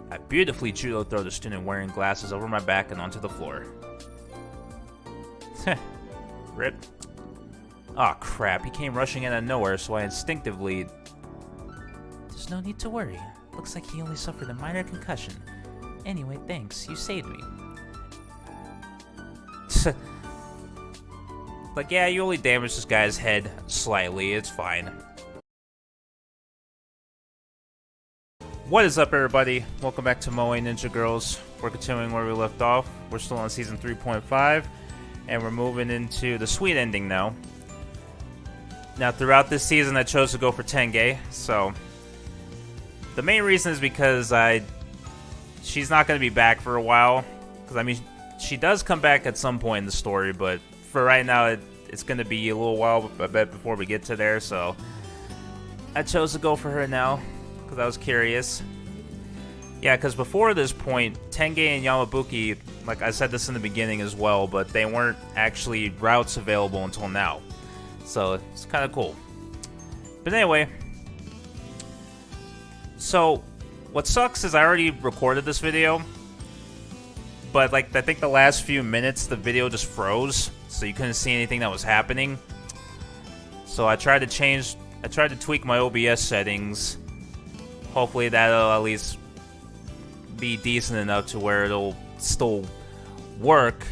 I beautifully judo throw the student wearing glasses over my back and onto the floor. Rip. Aw, crap. He came rushing in out of nowhere, so I instinctively... There's no need to worry. Looks like he only suffered a minor concussion. Anyway, thanks. You saved me. Like, yeah, you only damaged this guy's head slightly. It's fine. What is up, everybody? Welcome back to Moe Ninja Girls. We're continuing where we left off. We're still on season 3.5, and we're moving into the sweet ending now. Now, throughout this season, I chose to go for Tenge, so... The main reason is because she's not going to be back for a while. Because, I mean, she does come back at some point in the story, but for right now, it's going to be a little while, I bet, before we get to there, so... I chose to go for her now, because I was curious. Yeah, because before this point, Tenge and Yamabuki, like I said this in the beginning as well, but they weren't actually routes available until now. So, it's kind of cool. But anyway... So, what sucks is I already recorded this video, but like I think the last few minutes the video just froze, so you couldn't see anything that was happening. So I tried to tweak my OBS settings. Hopefully that'll at least be decent enough to where it'll still work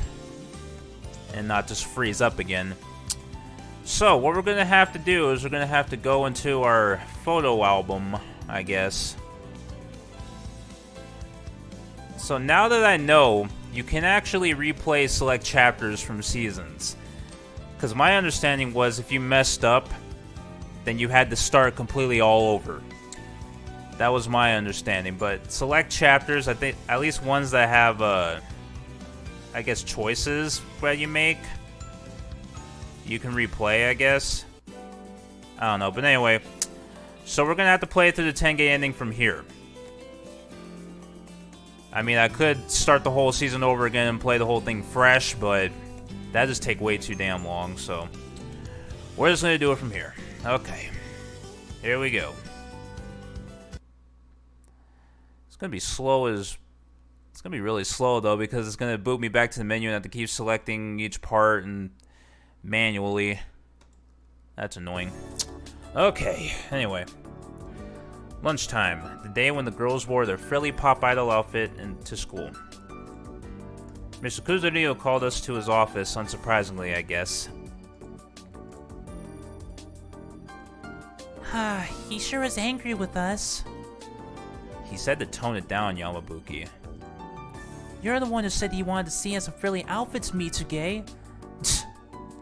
and not just freeze up again. So what we're gonna have to do is we're gonna have to go into our photo album, I guess. So now that I know, you can actually replay select chapters from seasons. Because my understanding was if you messed up, then you had to start completely all over. That was my understanding. But select chapters, I think, at least ones that have, I guess, choices that you make, you can replay, I guess. I don't know, but anyway. So we're going to have to play through the Tenge ending from here. I mean, I could start the whole season over again and play the whole thing fresh, but that'd just take way too damn long, so we're just going to do it from here. Okay. Here we go. It's going to be slow as... It's going to be really slow, though, because it's going to boot me back to the menu and I have to keep selecting each part and manually. That's annoying. Okay, anyway. Lunchtime, the day when the girls wore their frilly pop idol outfit into school. Mr. Kuzurio called us to his office, unsurprisingly, I guess. He sure is angry with us. He said to tone it down, Yamabuki. You're the one who said he wanted to see us in frilly outfits, Mitsuge.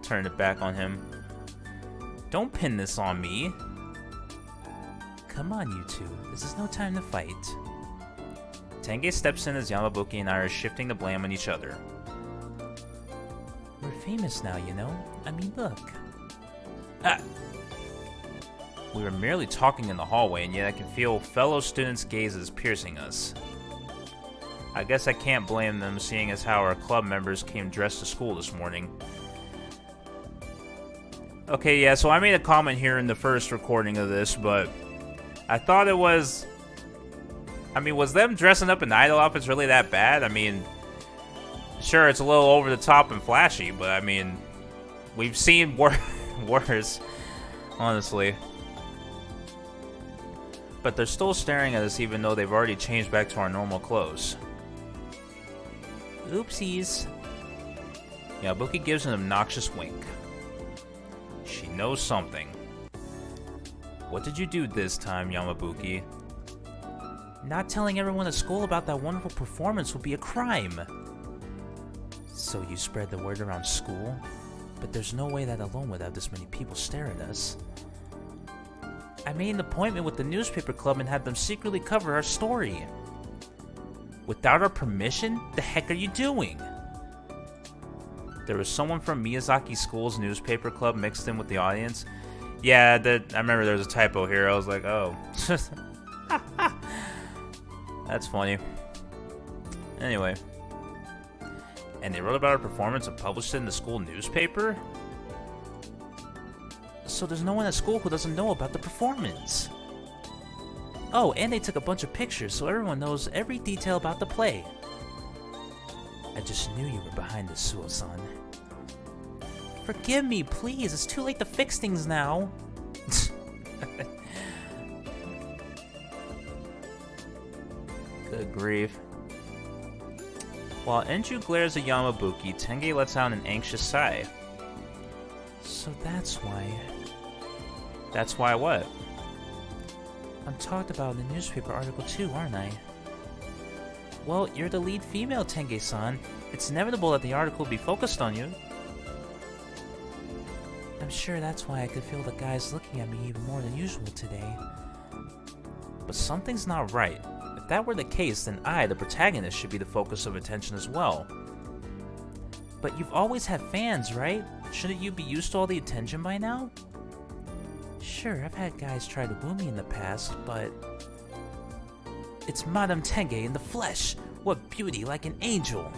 Turned it back on him. Don't pin this on me. Come on, you two. This is no time to fight. Tenge steps in as Yamabuki and I are shifting the blame on each other. We're famous now, you know? I mean, look. Ah! We were merely talking in the hallway, and yet I can feel fellow students' gazes piercing us. I guess I can't blame them, seeing as how our club members came dressed to school this morning. Okay, yeah, so I made a comment here in the first recording of this, but I thought it was... I mean, was them dressing up in idol outfits really that bad? I mean, sure, it's a little over the top and flashy, but I mean, we've seen worse, honestly. But they're still staring at us even though they've already changed back to our normal clothes. Oopsies. Yabuki gives an obnoxious wink. She knows something. What did you do this time, Yamabuki? Not telling everyone at school about that wonderful performance would be a crime. So you spread the word around school? But there's no way that alone would have this many people stare at us. I made an appointment with the newspaper club and had them secretly cover our story. Without our permission? The heck are you doing? There was someone from Miyazaki School's newspaper club mixed in with the audience. Yeah, I remember there was a typo here. I was like, oh. That's funny. Anyway. And they wrote about our performance and published it in the school newspaper? So there's no one at school who doesn't know about the performance. Oh, and they took a bunch of pictures so everyone knows every detail about the play. I just knew you were behind this, Suo-san. Forgive me, please. It's too late to fix things now. Good grief. While Enju glares at Yamabuki, Tenge lets out an anxious sigh. So that's why... That's why what? I'm talked about in the newspaper article too, aren't I? Well, you're the lead female, Tenge-san. It's inevitable that the article will be focused on you. I'm sure that's why I could feel the guys looking at me even more than usual today. But something's not right. If that were the case, then I, the protagonist, should be the focus of attention as well. But you've always had fans, right? Shouldn't you be used to all the attention by now? Sure, I've had guys try to woo me in the past, but... It's Madame Tenge in the flesh! What beauty, like an angel!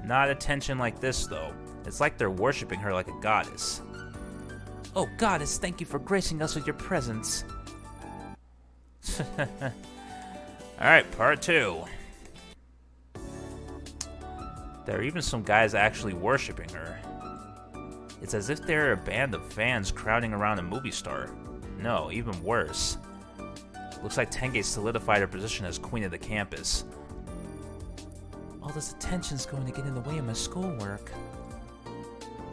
Not attention like this, though. It's like they're worshipping her like a goddess. Oh, goddess, thank you for gracing us with your presence. Alright, part 2. There are even some guys actually worshipping her. It's as if they're a band of fans crowding around a movie star. No, even worse. Looks like Tenge solidified her position as queen of the campus. All this attention's going to get in the way of my schoolwork.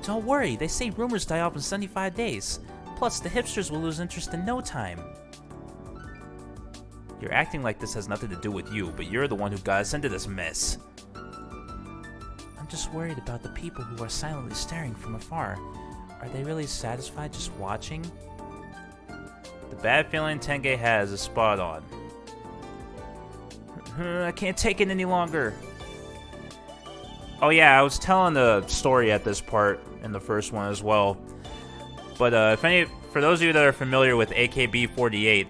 Don't worry, they say rumors die off in 75 days. Plus, the hipsters will lose interest in no time. You're acting like this has nothing to do with you, but you're the one who got us into this mess. I'm just worried about the people who are silently staring from afar. Are they really satisfied just watching? The bad feeling Tenge has is spot on. I can't take it any longer. Oh yeah, I was telling the story at this part in the first one as well. But for those of you that are familiar with AKB48,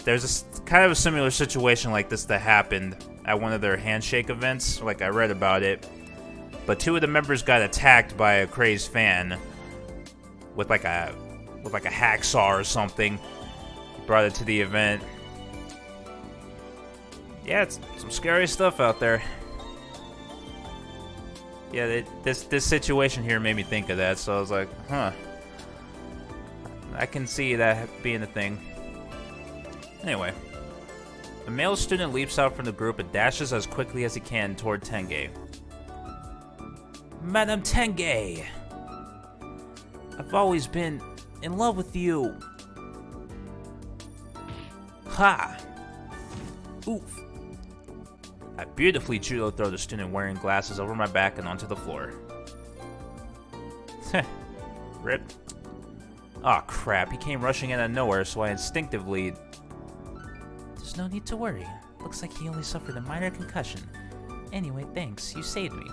there's kind of a similar situation like this that happened at one of their handshake events. Like, I read about it. But 2 of the members got attacked by a crazed fan with like a hacksaw or something. He brought it to the event. Yeah, it's some scary stuff out there. Yeah, this situation here made me think of that, so I was like, huh. I can see that being a thing. Anyway. A male student leaps out from the group and dashes as quickly as he can toward Tenge. Madame Tenge! I've always been in love with you. Ha! Oof. I beautifully judo throw the student wearing glasses over my back and onto the floor. Rip. Aw, crap. He came rushing in out of nowhere, so I instinctively... There's no need to worry. Looks like he only suffered a minor concussion. Anyway, thanks. You saved me.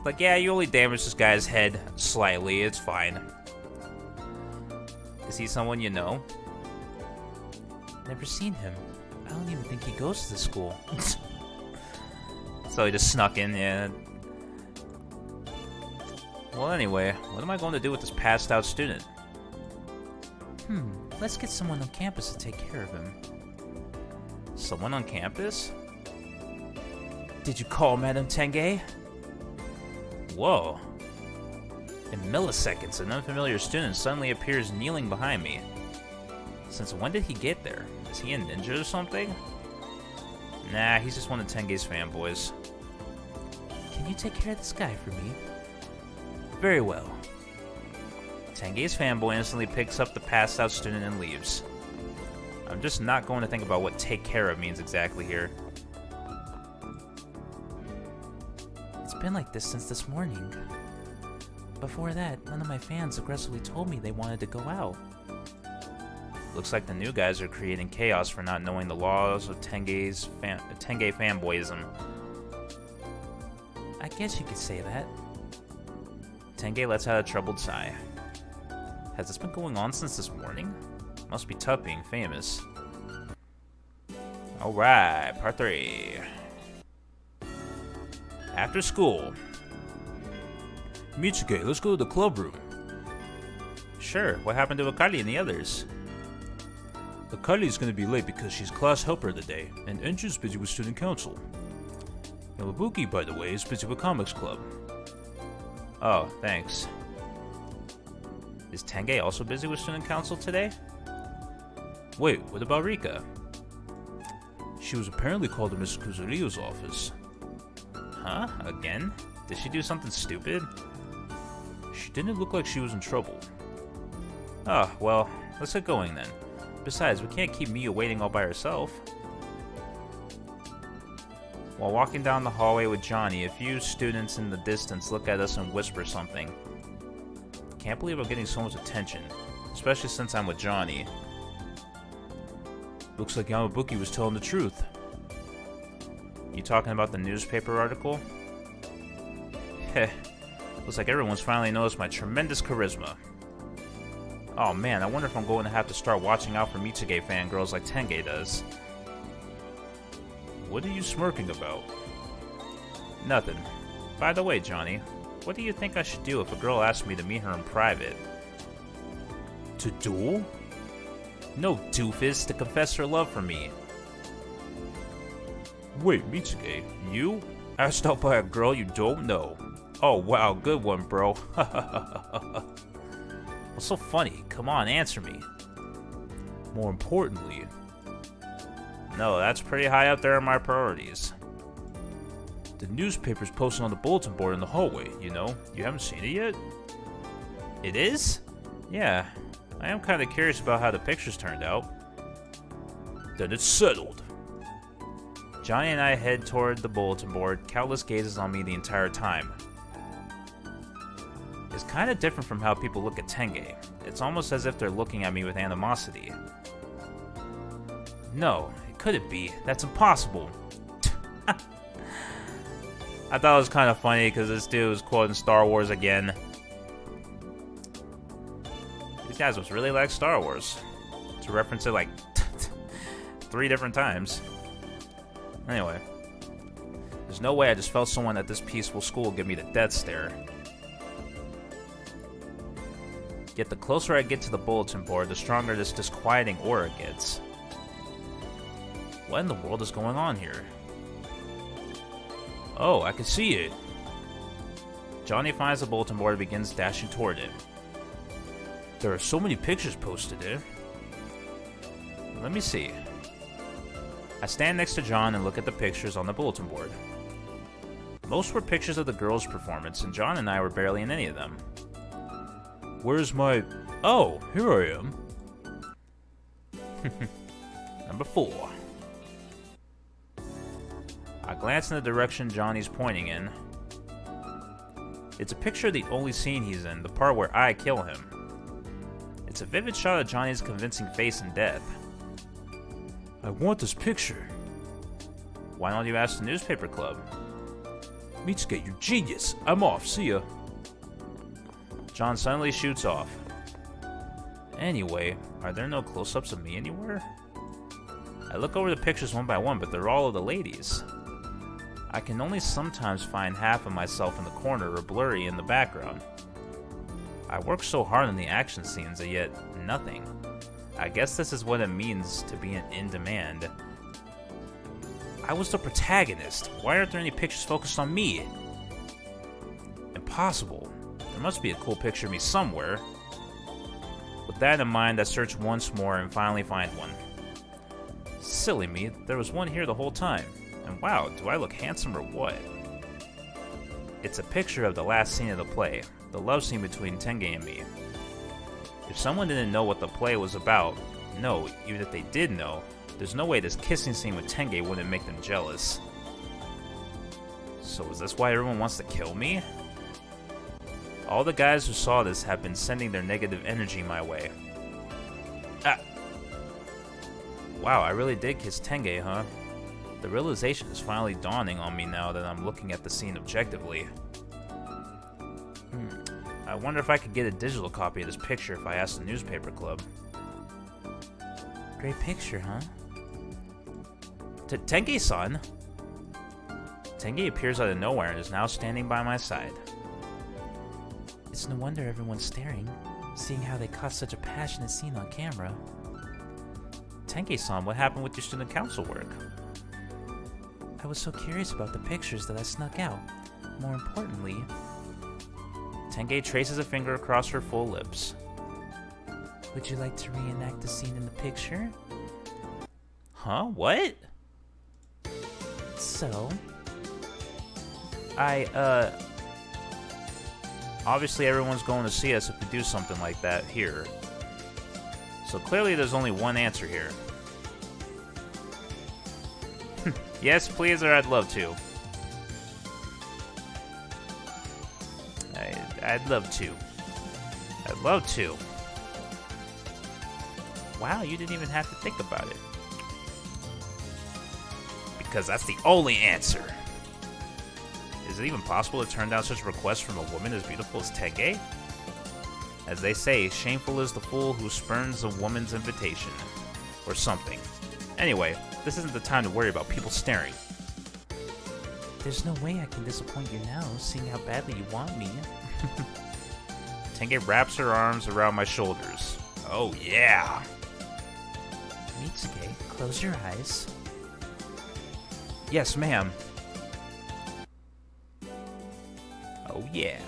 Like, yeah, you only damaged this guy's head slightly. It's fine. Is he someone you know? Never seen him. I don't even think he goes to the school. So he just snuck in, yeah. Well, anyway, what am I going to do with this passed out student? Let's get someone on campus to take care of him. Someone on campus? Did you call Madame Tenge? Whoa. In milliseconds, an unfamiliar student suddenly appears kneeling behind me. Since when did he get there? Is he a ninja or something? Nah, he's just one of Tenge's fanboys. Can you take care of this guy for me? Very well. Tenge's fanboy instantly picks up the passed out student and leaves. I'm just not going to think about what take care of means exactly here. It's been like this since this morning. Before that, none of my fans aggressively told me they wanted to go out. Looks like the new guys are creating chaos for not knowing the laws of Tenge fanboyism. I guess you could say that. Tenge lets out a troubled sigh. Has this been going on since this morning? Must be tough being famous. Alright, part 3. After school. Mitsuke, let's go to the club room. Sure, what happened to Akali and the others? Akali's gonna be late because she's class helper today, and Enju's busy with student council. Yamabuki, by the way, is busy with comics club. Oh, thanks. Is Tenge also busy with student council today? Wait, what about Rika? She was apparently called to Mrs. Kuzurio's office. Huh? Again? Did she do something stupid? She didn't look like she was in trouble. Oh, well, let's get going then. Besides, we can't keep Miyu waiting all by herself. While walking down the hallway with Johnny, a few students in the distance look at us and whisper something. Can't believe I'm getting so much attention, especially since I'm with Johnny. Looks like Yamabuki was telling the truth. You talking about the newspaper article? Heh. Looks like everyone's finally noticed my tremendous charisma. Oh man, I wonder if I'm going to have to start watching out for Mitsuge fangirls like Tenge does. What are you smirking about? Nothing. By the way, Johnny, what do you think I should do if a girl asks me to meet her in private? To duel? No, doofus, to confess her love for me. Wait, Mitsuge, you? Asked out by a girl you don't know. Oh wow, good one, bro. What's so funny? Come on, answer me. More importantly... No, that's pretty high up there in my priorities. The newspaper's posted on the bulletin board in the hallway, you know? You haven't seen it yet? It is? Yeah, I am kind of curious about how the pictures turned out. Then it's settled. Johnny and I head toward the bulletin board, countless gazes on me the entire time. It's kind of different from how people look at Tenge. It's almost as if they're looking at me with animosity. No, it couldn't be. That's impossible. I thought it was kind of funny because this dude was quoting Star Wars again. These guys must really like Star Wars to reference it like 3 different times. Anyway, there's no way I just felt someone at this peaceful school give me the death stare. Yet the closer I get to the bulletin board, the stronger this disquieting aura gets. What in the world is going on here? Oh, I can see it. Johnny finds the bulletin board and begins dashing toward it. There are so many pictures posted there. Let me see. I stand next to John and look at the pictures on the bulletin board. Most were pictures of the girls' performance, and John and I were barely in any of them. Where's my... Oh, here I am. Number 4. I glance in the direction Johnny's pointing in. It's a picture of the only scene he's in, the part where I kill him. It's a vivid shot of Johnny's convincing face in death. I want this picture. Why don't you ask the newspaper club? Mitsuge, you genius. I'm off. See ya. John suddenly shoots off. Anyway, are there no close-ups of me anywhere? I look over the pictures one by one, but they're all of the ladies. I can only sometimes find half of myself in the corner or blurry in the background. I work so hard on the action scenes, and yet nothing. I guess this is what it means to be in demand. I was the protagonist. Why aren't there any pictures focused on me? Impossible. There must be a cool picture of me somewhere. With that in mind, I search once more and finally find one. Silly me, there was one here the whole time. And wow, do I look handsome or what? It's a picture of the last scene of the play, the love scene between Tenge and me. If someone didn't know what the play was about, no, even if they did know, there's no way this kissing scene with Tenge wouldn't make them jealous. So is this why everyone wants to kill me? All the guys who saw this have been sending their negative energy my way. Ah! Wow, I really did kiss Tenge, huh? The realization is finally dawning on me now that I'm looking at the scene objectively. I wonder if I could get a digital copy of this picture if I asked the newspaper club. Great picture, huh? Tenge-san! Tenge appears out of nowhere and is now standing by my side. It's no wonder everyone's staring. seeing how they caught such a passionate scene on camera. Tenge-san, what happened with your student council work? I was so curious about the pictures that I snuck out. More importantly... Tenge traces a finger across her full lips. Would you like to reenact the scene in the picture? Huh? What? So... Obviously everyone's going to see us if we do something like that here. So clearly there's only one answer here. Yes, please, or I'd love to. I'd love to. I'd love to. Wow, you didn't even have to think about it. Because that's the only answer. Is it even possible to turn down such a request from a woman as beautiful as Tenge? As they say, shameful is the fool who spurns a woman's invitation. Or something. Anyway, this isn't the time to worry about people staring. There's no way I can disappoint you now, seeing how badly you want me. Tenge wraps her arms around my shoulders. Oh yeah! Mitsuke, close your eyes. Yes, ma'am. Oh yeah.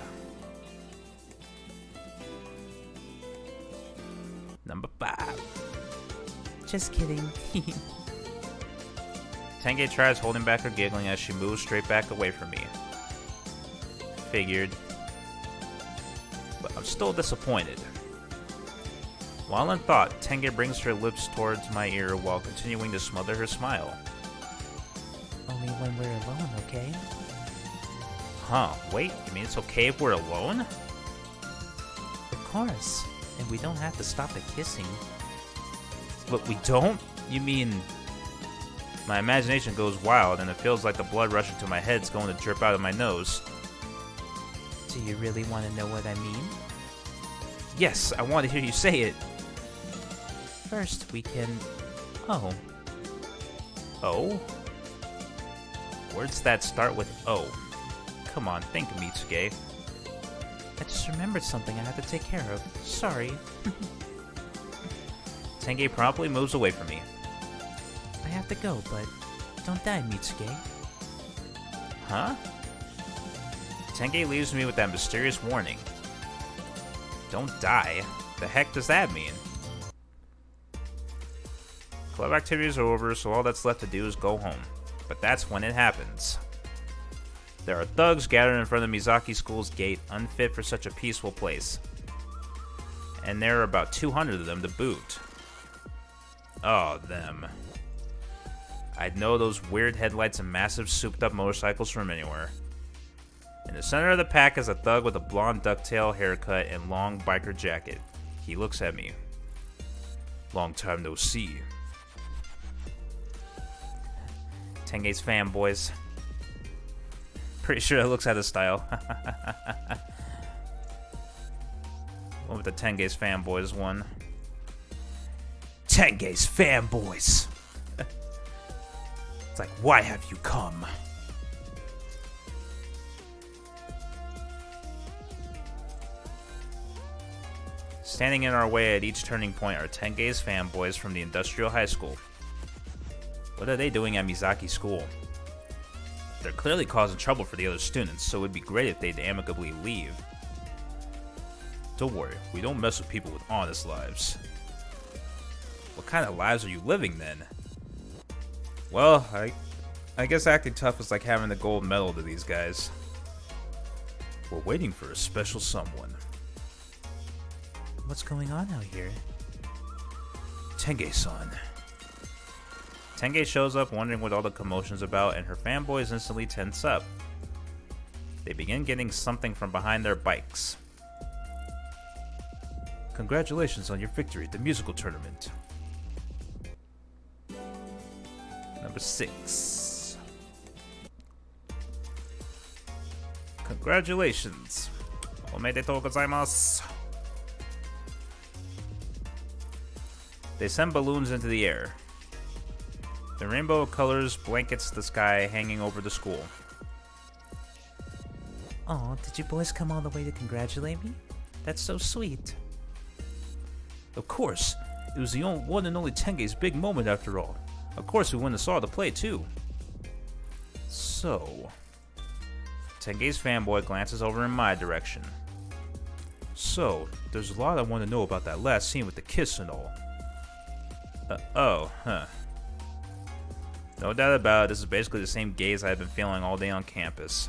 Number 5. Just kidding. Tenge tries holding back her giggling as she moves straight back away from me. Figured. But I'm still disappointed. While in thought, Tenge brings her lips towards my ear while continuing to smother her smile. Only when we're alone, okay? Huh, wait, you mean it's okay if we're alone? Of course. And we don't have to stop at kissing. But we don't? You mean... My imagination goes wild and it feels like the blood rushing to my head's going to drip out of my nose. Do you really want to know what I mean? Yes, I want to hear you say it. First, we can... Oh. Oh? Words that start with O. Come on, think, Mitsuke. I just remembered something I have to take care of. Sorry. Tenge promptly moves away from me. I have to go, but don't die, Mitsuke. Huh? Tenge leaves me with that mysterious warning. Don't die? The heck does that mean? Club activities are over, so all that's left to do is go home. But that's when it happens. There are thugs gathered in front of Mizaki School's gate, unfit for such a peaceful place. And there are about 200 of them to boot. Oh, them. I'd know those weird headlights and massive souped-up motorcycles from anywhere. In the center of the pack is a thug with a blonde ducktail haircut and long biker jacket. He looks at me. Long time no see. Tenge's fanboys. Pretty sure that looks at his style. One with the Tenge's fanboys one. Tenge's fanboys! It's like, why have you come? Standing in our way at each turning point are Tenge's fanboys from the Industrial High School. What are they doing at Mizaki School? They're clearly causing trouble for the other students, so it would be great if they'd amicably leave. Don't worry, we don't mess with people with honest lives. What kind of lives are you living then? Well, I guess acting tough is like having the gold medal to these guys. We're waiting for a special someone. What's going on out here? Tenge-san. Tenge shows up wondering what all the commotion's about, and her fanboys instantly tense up. They begin getting something from behind their bikes. Congratulations on your victory at the musical tournament. Number 6. Congratulations. Omedetou gozaimasu. They send balloons into the air. The rainbow of colors blankets the sky hanging over the school. Oh, did you boys come all the way to congratulate me? That's so sweet. Of course, it was the one and only Tenge's big moment after all. Of course, we wouldn't have saw the play too. So, Tenge's fanboy glances over in my direction. So, there's a lot I want to know about that last scene with the kiss and all. No doubt about it, this is basically the same gaze I've been feeling all day on campus.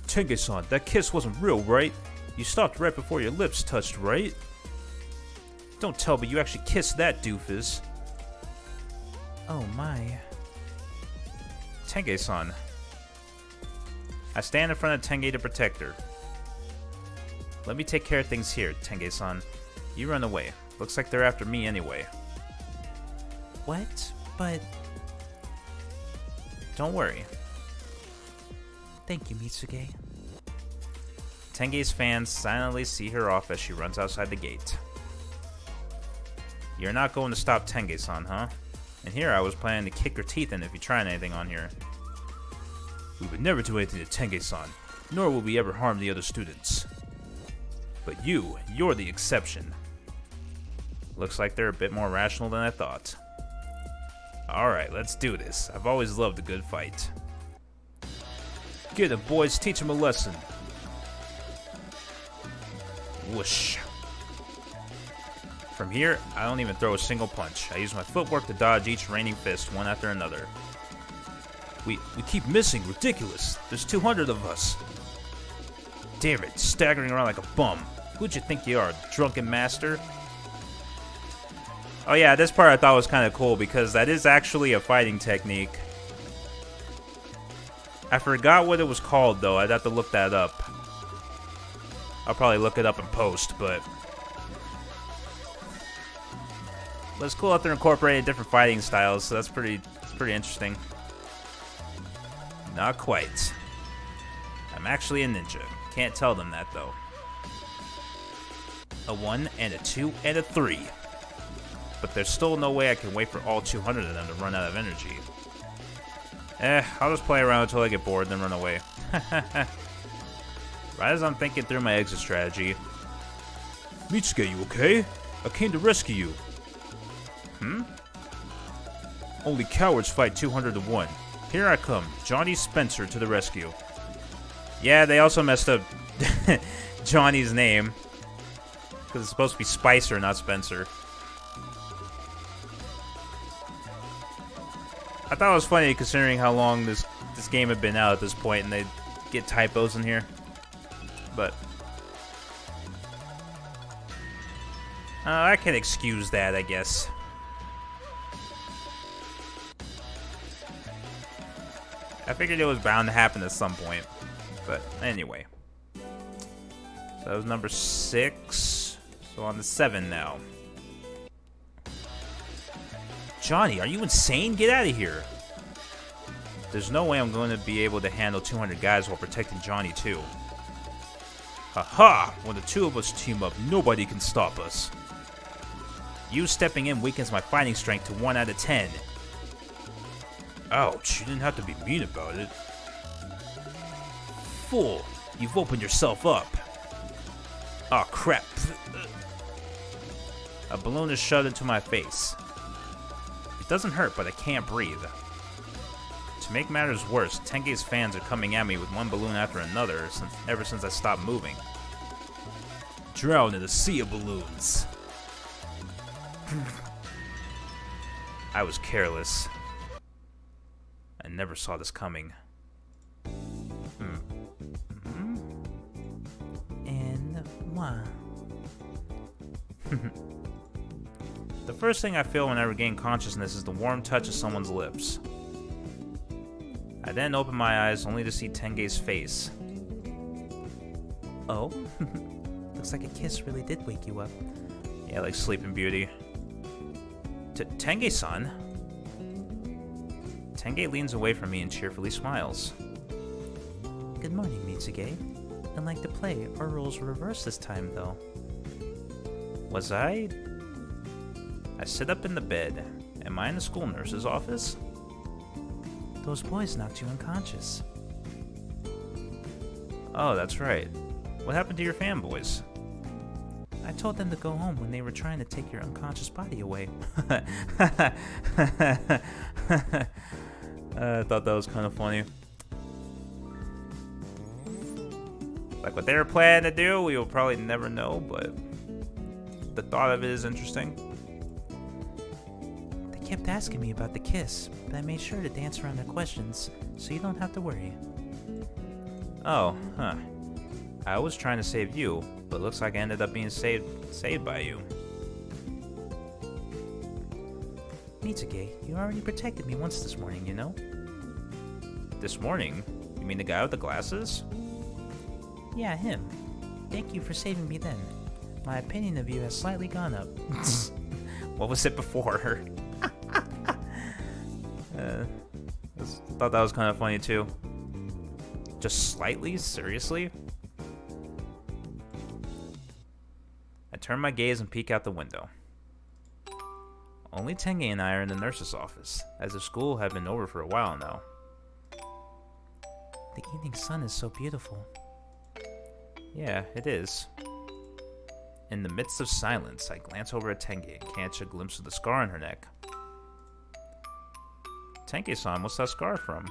Tenge-san, that kiss wasn't real, right? You stopped right before your lips touched, right? Don't tell me you actually kissed that doofus. Oh my. Tenge-san. I stand in front of Tenge to protect her. Let me take care of things here, Tenge-san. You run away. Looks like they're after me anyway. What? But... Don't worry. Thank you, Mitsuge. Tenge's fans silently see her off as she runs outside the gate. You're not going to stop Tenge-san, huh? And here I was planning to kick her teeth in if you tried anything on here. We would never do anything to Tenge-san, nor will we ever harm the other students. But you're the exception. Looks like they're a bit more rational than I thought. Alright, let's do this. I've always loved a good fight. Get him, boys. Teach him a lesson. Whoosh. From here, I don't even throw a single punch. I use my footwork to dodge each raining fist one after another. We keep missing. Ridiculous. There's 200 of us. Damn it, staggering around like a bum. Who'd you think you are, drunken master? Oh yeah, this part I thought was kind of cool because that is actually a fighting technique. I forgot what it was called though, I'd have to look that up. I'll probably look it up in post, but... it's cool that they're incorporating different fighting styles, so that's pretty interesting. Not quite. I'm actually a ninja. Can't tell them that though. A 1 and a 2 and a 3. But there's still no way I can wait for all 200 of them to run out of energy. I'll just play around until I get bored, then run away. Right as I'm thinking through my exit strategy. Mitsuge, you okay? I came to rescue you. Only cowards fight 200 to 1. Here I come, Johnny Spencer to the rescue. Yeah, they also messed up Johnny's name. Because it's supposed to be Spicer, not Spencer. I thought it was funny considering how long this game had been out at this point, and they get typos in here. But I can excuse that, I guess. I figured it was bound to happen at some point. But anyway. So that was number 6. So on to 7 now. Johnny, are you insane? Get out of here. There's no way I'm going to be able to handle 200 guys while protecting Johnny too. Haha! When the two of us team up, nobody can stop us. You stepping in weakens my fighting strength to 1 out of 10. Ouch, you didn't have to be mean about it. Fool, you've opened yourself up. Aw, crap. A balloon is shoved into my face. It doesn't hurt, but I can't breathe. To make matters worse, Tenge's fans are coming at me with one balloon after another ever since I stopped moving. Drown in a sea of balloons. I was careless. I never saw this coming. And moi. The first thing I feel when I regain consciousness is the warm touch of someone's lips. I then open my eyes only to see Tenge's face. Oh? Looks like a kiss really did wake you up. Yeah, like Sleeping Beauty. Tenge-san? Tenge leans away from me and cheerfully smiles. Good morning, Mitsuge. Unlike the play, our roles were reversed this time, though. Was I? I sit up in the bed. Am I in the school nurse's office? Those boys knocked you unconscious. Oh, that's right. What happened to your fanboys? I told them to go home when they were trying to take your unconscious body away. I thought that was kind of funny. Like what they were planning to do, we will probably never know, but the thought of it is interesting. They kept asking me about the kiss, but I made sure to dance around their questions, so you don't have to worry. Oh, huh. I was trying to save you, but looks like I ended up being saved by you. Mitsuge, you already protected me once this morning, you know? This morning? You mean the guy with the glasses? Yeah, him. Thank you for saving me then. My opinion of you has slightly gone up. What was it before? Thought that was kind of funny too. Just slightly? Seriously? I turn my gaze and peek out the window. Only Tenge and I are in the nurse's office, as if school had been over for a while now. The evening sun is so beautiful. Yeah, it is. In the midst of silence, I glance over at Tenge and catch a glimpse of the scar on her neck. Tenge-san, what's that scar from?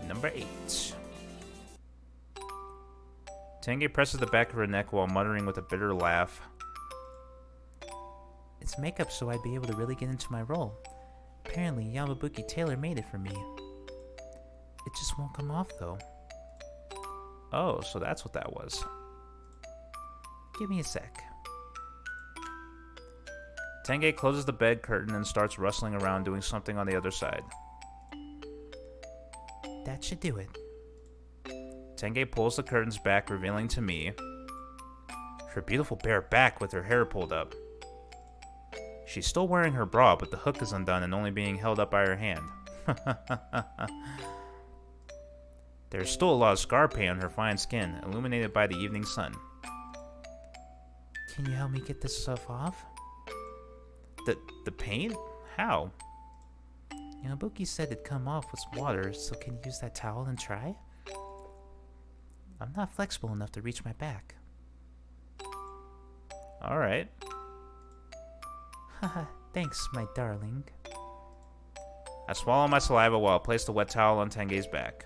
Number 8. Tenge presses the back of her neck while muttering with a bitter laugh. It's makeup so I'd be able to really get into my role. Apparently, Yamabuki Taylor made it for me. It just won't come off, though. Oh, so that's what that was. Give me a sec. Tenge closes the bed curtain and starts rustling around doing something on the other side. That should do it. Tenge pulls the curtains back, revealing to me her beautiful bare back with her hair pulled up. She's still wearing her bra, but the hook is undone and only being held up by her hand. There's still a lot of scar paint on her fine skin, illuminated by the evening sun. Can you help me get this stuff off? The paint? How? Yamabuki said it'd come off with water, so can you use that towel and try? I'm not flexible enough to reach my back. Alright. Haha, thanks, my darling. I swallow my saliva while I place the wet towel on Tenge's back.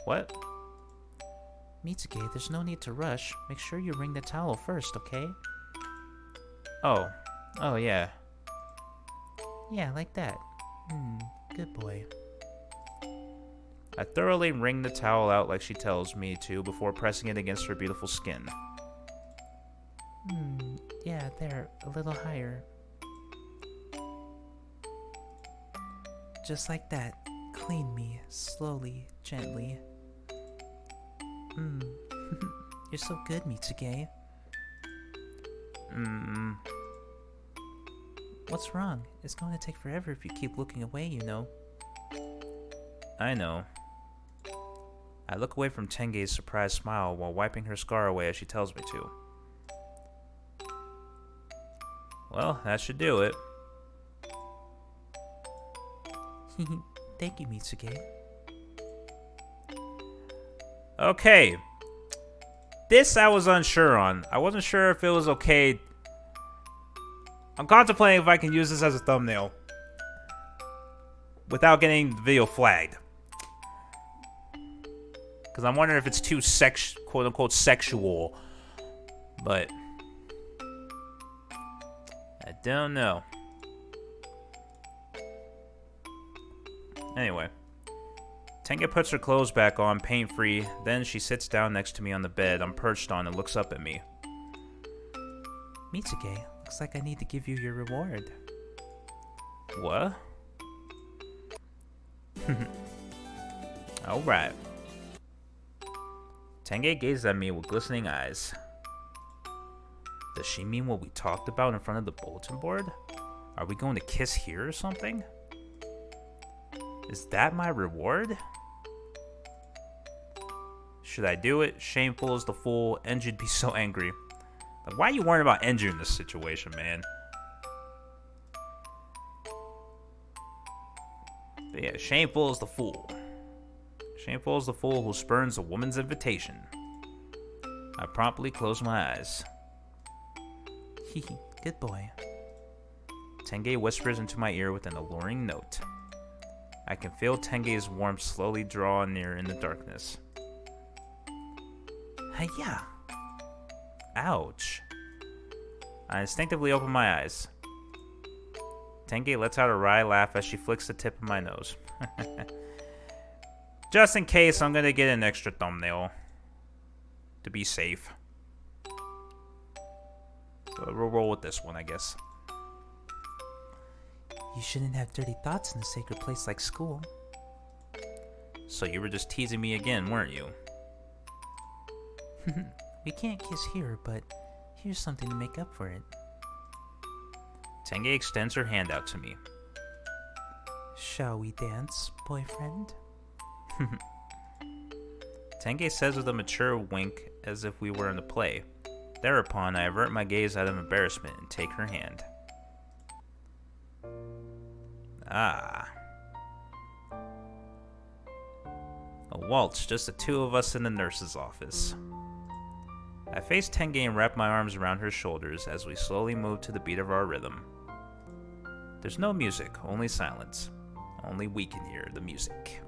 What? Mitsuge, there's no need to rush. Make sure you wring the towel first, okay? Oh, yeah. Yeah, like that. Good boy. I thoroughly wring the towel out like she tells me to before pressing it against her beautiful skin. Yeah, there, a little higher. Just like that. Clean me, slowly, gently. You're so good, Mitsuge. What's wrong? It's going to take forever if you keep looking away, you know. I know. I look away from Tenge's surprised smile while wiping her scar away as she tells me to. Well, that should do it. Thank you, Mitsuge. Okay. This I was unsure on. I wasn't sure if it was okay. I'm contemplating if I can use this as a thumbnail without getting the video flagged. Because I'm wondering if it's too quote-unquote sexual. But I don't know. Anyway. Tenge puts her clothes back on, pain-free. Then she sits down next to me on the bed I'm perched on and looks up at me. Mitsuge, looks like I need to give you your reward. What? Alright. Tenge gazes at me with glistening eyes. Does she mean what we talked about in front of the bulletin board? Are we going to kiss here or something? Is that my reward? Should I do it? Shameful as the fool. Enju'd be so angry. Like, why are you worrying about Enju in this situation, man? But yeah, shameful is the fool. Shameful is the fool who spurns a woman's invitation. I promptly close my eyes. Hehe, good boy. Tenge whispers into my ear with an alluring note. I can feel Tenge's warmth slowly draw near in the darkness. Hiya! Ouch. I instinctively open my eyes. Tenge lets out a wry laugh as she flicks the tip of my nose. Just in case, I'm gonna get an extra thumbnail. To be safe. So we'll roll with this one, I guess. You shouldn't have dirty thoughts in a sacred place like school. So you were just teasing me again, weren't you? We can't kiss here, but here's something to make up for it. Tenge extends her hand out to me. Shall we dance, boyfriend? Tenge says with a mature wink as if we were in a play. Thereupon, I avert my gaze out of embarrassment and take her hand. Ah. A waltz, just the two of us in the nurse's office. I face Tenge and wrap my arms around her shoulders as we slowly move to the beat of our rhythm. There's no music, only silence. Only we can hear the music.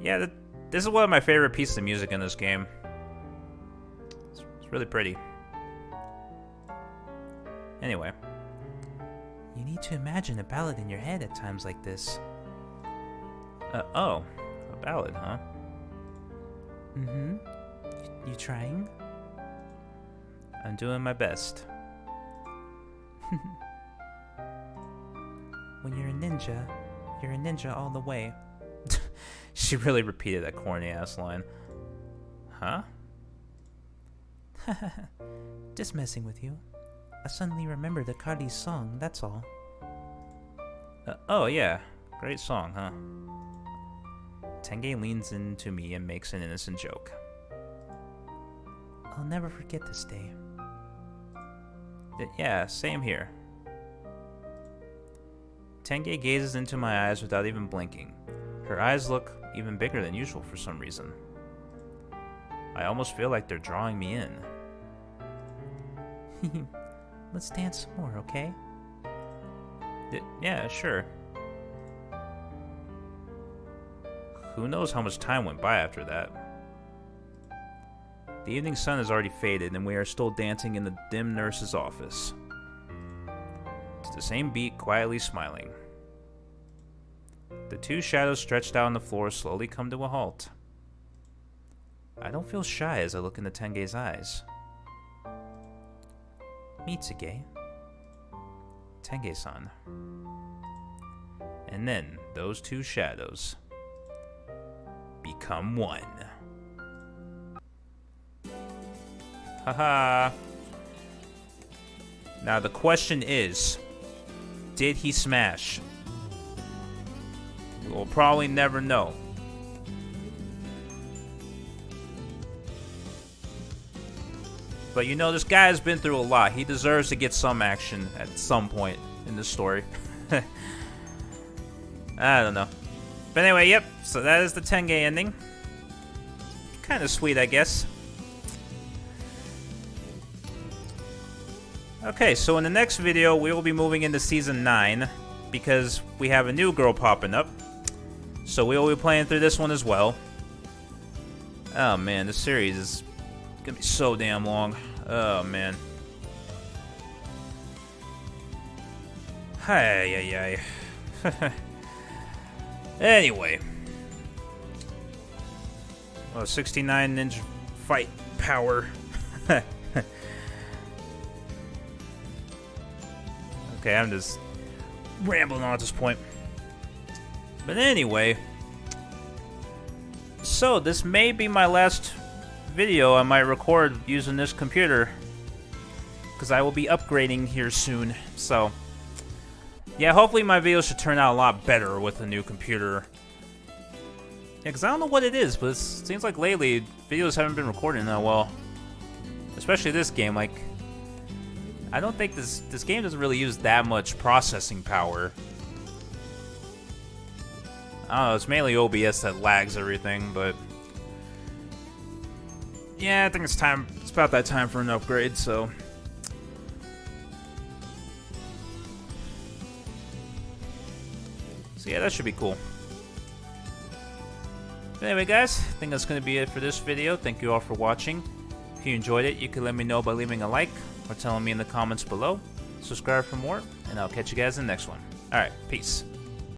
Yeah, this is one of my favorite pieces of music in this game. It's really pretty. Anyway. You need to imagine a ballad in your head at times like this. Oh. A ballad, huh? Mm-hmm. You trying? I'm doing my best. When you're a ninja all the way. She really repeated that corny-ass line. Huh? Just messing with you. I suddenly remembered Akari's song, that's all. Oh, yeah. Great song, huh? Tenge leans into me and makes an innocent joke. I'll never forget this day. Yeah, same here. Tenge gazes into my eyes without even blinking. Her eyes look even bigger than usual for some reason. I almost feel like they're drawing me in. Let's dance some more, okay? Yeah, sure. Who knows how much time went by after that? The evening sun has already faded, and we are still dancing in the dim nurse's office. To the same beat, quietly smiling. The two shadows stretched out on the floor slowly come to a halt. I don't feel shy as I look into Tenge's eyes. Mitsuge. Tenge-san. And then, those two shadows become one. Haha. Now the question is, did he smash? We'll probably never know. But you know, this guy has been through a lot. He deserves to get some action at some point in the story. I don't know. But anyway, yep, so that is the Tenge ending. Kind of sweet, I guess. Okay, so in the next video, we will be moving into Season 9, because we have a new girl popping up. So we will be playing through this one as well. Oh man, this series is gonna be so damn long. Oh man. Hi. Anyway. Well, 69 ninja fight power. Okay, I'm just rambling on at this point. But anyway, so this may be my last video I might record using this computer, because I will be upgrading here soon. So yeah, hopefully my videos should turn out a lot better with a new computer. Yeah, because I don't know what it is, but it seems like lately videos haven't been recording that well. Especially this game. Like, I don't think this game doesn't really use that much processing power. I don't know, it's mainly OBS that lags everything, but yeah, I think it's time. It's about that time for an upgrade, so. So yeah, that should be cool. But anyway, guys, I think that's going to be it for this video. Thank you all for watching. If you enjoyed it, you can let me know by leaving a like or telling me in the comments below. Subscribe for more, and I'll catch you guys in the next one. Alright, peace.